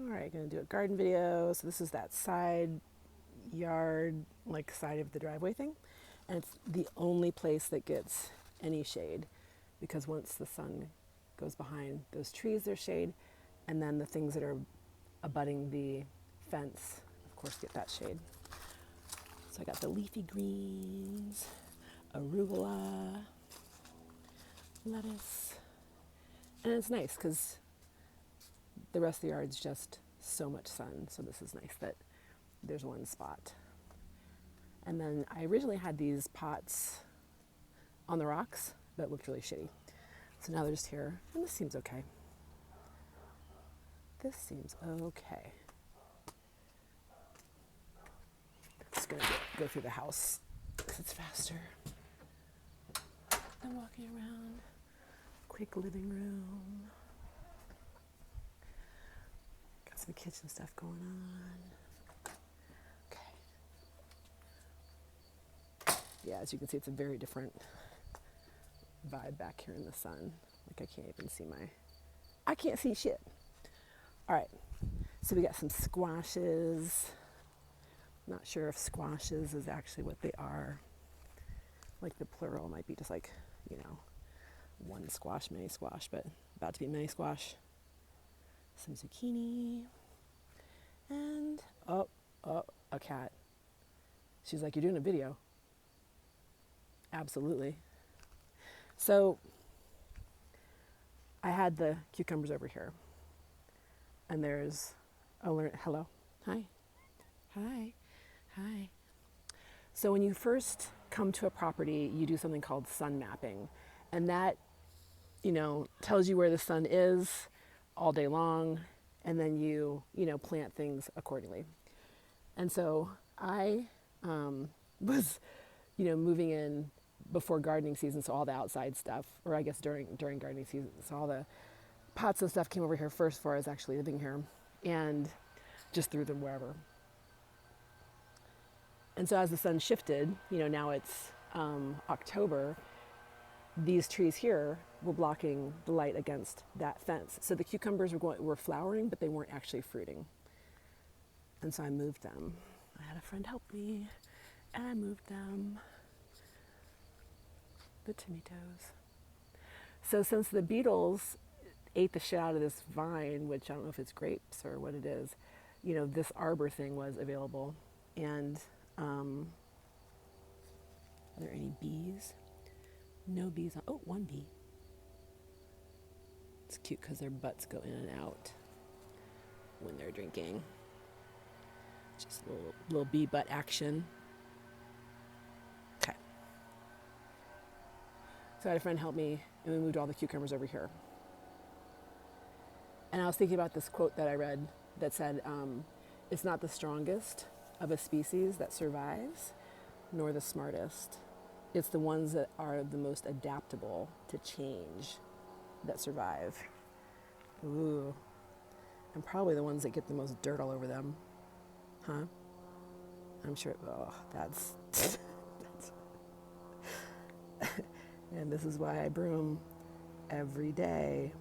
All right, gonna do a garden video. So this is that side yard, like side of the driveway thing. And it's the only place that gets any shade because once the sun goes behind those trees, there's shade. And then the things that are abutting the fence, of course, get that shade. So I got the leafy greens, arugula, lettuce. And it's nice because the rest of the yard's just so much sun. So this is nice that there's one spot. And then I originally had these pots on the rocks that looked really shitty. So now they're just here, and this seems okay. This seems okay. Just gonna go through the house because it's faster than walking around. Quick living room. Got some kitchen stuff going on. Okay. Yeah, as you can see, it's a very different vibe back here in the sun. Like I can't even see I can't see shit. All right, so we got some squashes. Not sure if squashes is actually what they are. Like the plural might be just like, one squash, mini squash, but about to be mini squash. Some zucchini. And, a cat. She's like, you're doing a video. Absolutely. So I had the cucumbers over here. And there's hello. Hi. Hi. Hi. So when you first come to a property, you do something called sun mapping. And that, tells you where the sun is all day long. And then you plant things accordingly. And so I was, moving in before gardening season, so all the outside stuff, or I guess during gardening season, so all the pots and stuff came over here first before I was actually living here, and just threw them wherever. And so as the sun shifted, now it's October, these trees here were blocking the light against that fence. So the cucumbers were flowering, but they weren't actually fruiting. And so I moved them. I had a friend help me, and I moved them. The tomatoes. So since the beetles ate the shit out of this vine, which I don't know if it's grapes or what it is, this arbor thing was available. And are there any bees? No bees. One bee. It's cute because their butts go in and out when they're drinking. Just a little bee butt action. Okay. So I had a friend help me, and we moved all the cucumbers over here. And I was thinking about this quote that I read that said, it's not the strongest of a species that survives, nor the smartest. It's the ones that are the most adaptable to change that survive. Ooh. And probably the ones that get the most dirt all over them. Huh? I'm sure, that's and this is why I broom every day.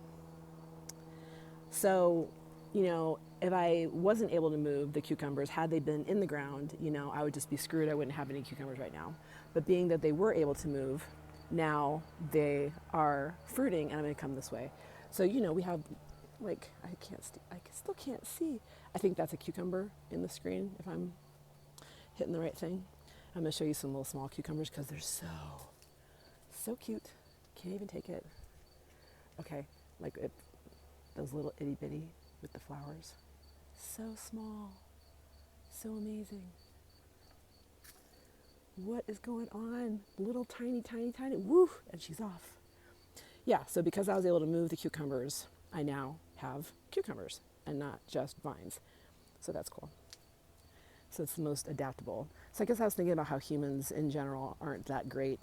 So, if I wasn't able to move the cucumbers, had they been in the ground, I would just be screwed. I wouldn't have any cucumbers right now. But being that they were able to move, now they are fruiting, and I'm going to come this way. So, we have, I still can't see. I think that's a cucumber in the screen, if I'm hitting the right thing. I'm going to show you some little small cucumbers because they're so cute. Can't even take it. Okay, those little itty bitty with the flowers. So small. So amazing. What is going on? Little tiny. Woo! And she's off. Yeah, so because I was able to move the cucumbers, I now have cucumbers and not just vines. So that's cool. So it's the most adaptable. So I guess I was thinking about how humans in general aren't that great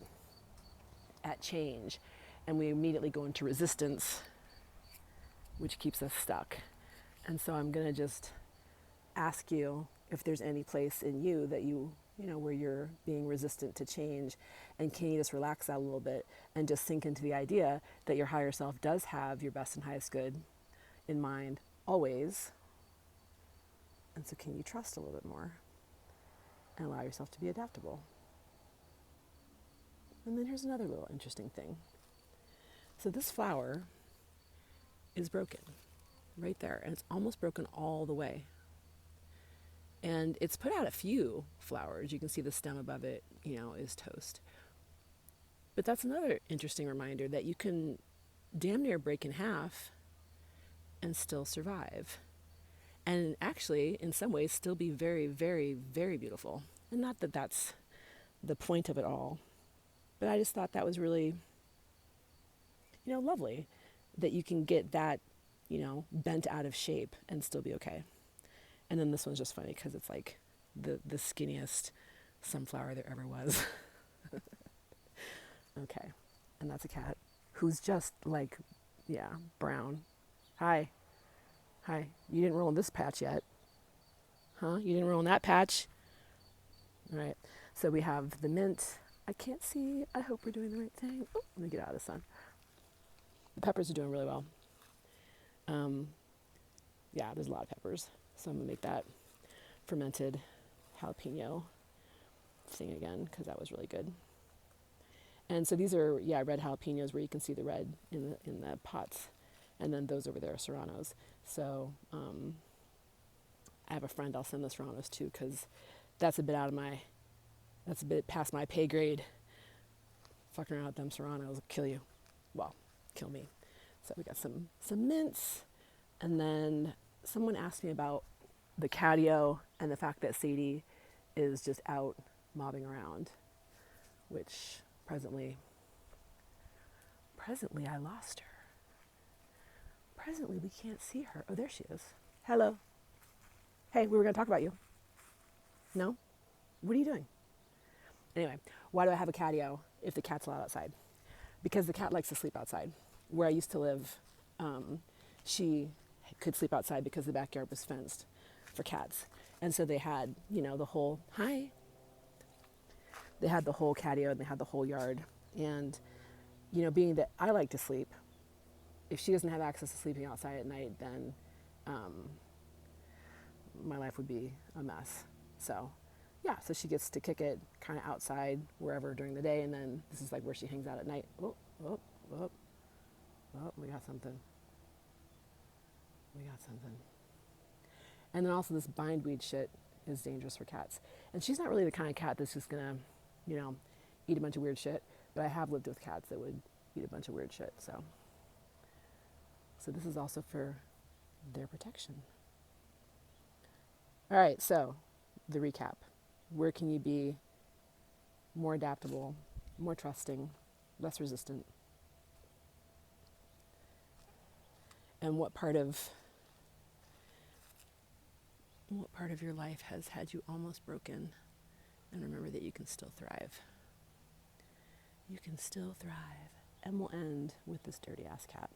at change. And we immediately go into resistance, which keeps us stuck. And so I'm going to just ask you if there's any place in you that where you're being resistant to change, and can you just relax out a little bit and just sink into the idea that your higher self does have your best and highest good in mind always, And so can you trust a little bit more and allow yourself to be adaptable? And then here's another little interesting thing. So this flower is broken right there, and it's almost broken all the way. And it's put out a few flowers. You can see the stem above it, is toast. But that's another interesting reminder that you can damn near break in half and still survive. And actually, in some ways, still be very, very, very beautiful. And not that that's the point of it all, but I just thought that was really, lovely that you can get that, bent out of shape and still be okay. And then this one's just funny because it's like the skinniest sunflower there ever was. Okay. And that's a cat who's just like, brown. Hi. Hi. You didn't roll in this patch yet. Huh? You didn't roll in that patch? All right. So we have the mint. I can't see. I hope we're doing the right thing. Oh, let me get out of the sun. The peppers are doing really well. There's a lot of peppers. So I'm going to make that fermented jalapeno thing again because that was really good. And so these are, red jalapenos where you can see the red in the pots. And then those over there are serranos. So I have a friend I'll send the serranos to because that's a bit past my pay grade. Fucking around with them serranos will kill you. Well, kill me. So we got some mints. And then someone asked me about the catio and the fact that Sadie is just out mobbing around, which presently I lost her. Presently we can't see her. Oh, there she is. Hello. Hey, we were going to talk about you. No? What are you doing? Anyway, why do I have a catio if the cat's allowed outside? Because the cat likes to sleep outside. Where I used to live, she could sleep outside because the backyard was fenced for cats. And so they had, they had the whole catio and they had the whole yard. And, being that I like to sleep, if she doesn't have access to sleeping outside at night, then my life would be a mess. So she gets to kick it kind of outside wherever during the day, and then this is like where she hangs out at night. Oh, we got something. And then also this bindweed shit is dangerous for cats. And she's not really the kind of cat that's just gonna, eat a bunch of weird shit. But I have lived with cats that would eat a bunch of weird shit, so this is also for their protection. All right, so the recap. Where can you be more adaptable, more trusting, less resistant? And what part of your life has had you almost broken? And remember that you can still thrive. You can still thrive. And we'll end with this dirty ass cat.